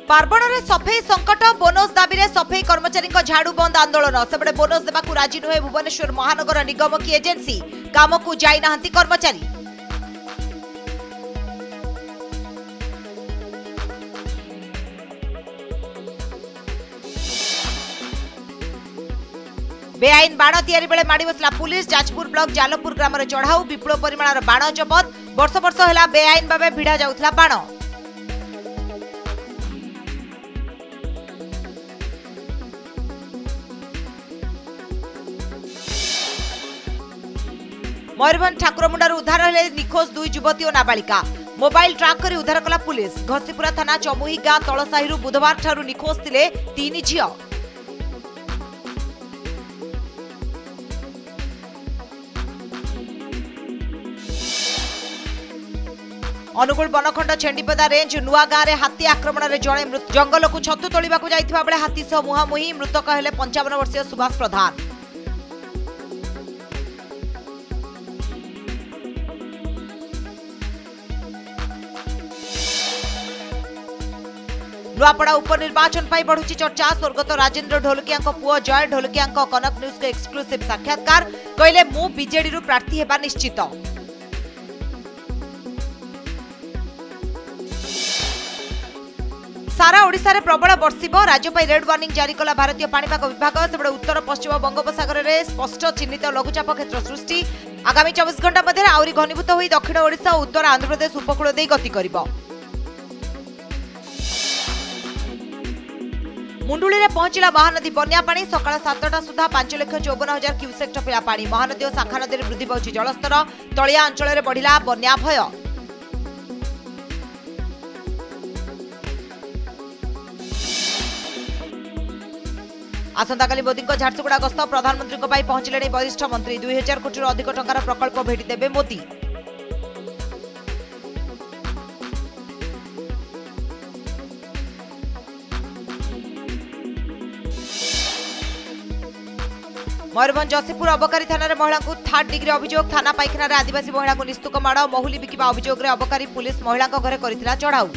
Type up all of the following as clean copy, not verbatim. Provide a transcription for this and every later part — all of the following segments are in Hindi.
पार्वण सफेई संकट बोनस दाबी में सफेई कर्मचारी झाड़ू बंद आंदोलन सेपटे बोनस देवाक राजी नुहे भुवनेश्वर महानगर निगम की एजेंसी काम को जाई नाहंती कर्मचारी। बेआईन बाण तैयारी बेले माड़ी बसला पुलिस जाजपुर ब्लॉक जालपुर ग्राम चढ़ाऊ विपुल परिमाण बाण जबत वर्ष वर्ष है बेआईन भाव भिड़ा जाउथला बाण। मयूरभंज ठाकुरमुंडारू उद्धार हेले निखोज दुई युवती और नाबालिका मोबाइल ट्राक कर उद्धार कला पुलिस। घसीपुरा थाना चमुही गां तलसाही बुधवार ठारू निखोज थिले 3 झियो। अनुगुल बनखंड छेंडीपदा रेंज नुआ गांव में हाथी आक्रमण में जड़े मृत जंगल को छतु तोड़ा जाइथिबा बेले हाथी सह मुहांमुही मृतक हेले 55 वर्षीय सुभाष प्रधान। नुआपड़ा उपनिर्वाचन पर बढ़ुची चर्चा। स्वर्गत राजेंद्र ढोलकिया पुओ जय ढोलकिया कनक न्यूज को एक्सक्लूसिव साक्षात्कार कहले मु बीजेडी रु प्रार्थी हेबा निश्चित। सारा ओडिशा रे प्रबल बर्षिब राज्य पर रेड वार्निंग जारी कला भारतीय पाणीपाग विभाग। सेपटे उत्तर पश्चिम बंगोपसागर में स्पष्ट चिन्हित लघुचाप क्षेत्र सृष्टि। आगामी 24 घंटा मध्य आउरी घनीभूत होई दक्षिण ओडिशा और उत्तर आंध्र प्रदेश उपकूल देई गति करिब। मुंडुली में पहुंचला महानदी बन्या पानी। सकाळ 7टा सुधा 5,54,000 क्यूसेक टपिला पानी। महानदी और शाखा नदी में वृद्धि पाउछि जलस्तर। तलिया अंचल में बढ़िला बन्या भय। आसंताकाली मोदी झारसुगुड़ा गस्त। प्रधानमंत्री पहुंचले वरिष्ठ मंत्री। 2000 कोटी अधिक टंकार प्रकल्प भेटी देबे मोदी। मयूरभंज जसीपुर अबकारी थाना महिला को 3rd डिग्री अभियोग। थाना पाइखाना आदिवासी महिला को निस्तुक माड़ महुली बिकिबा अभियोग अबकारी पुलिस महिला घरे करथिला चढ़ाऊ।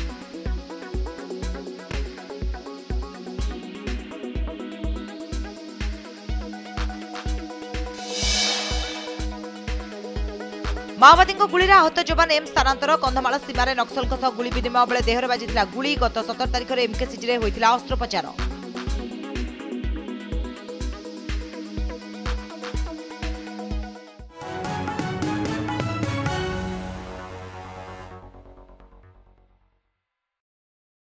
माओवादी गुली आहत जवान एम स्थानांतर। कंधमाल सीमार नक्सल गुली विनिमय बेले देहरे बाजिला गुली। गत 17 तारिख में एमकेसीजी होता अस्त्रोपचार।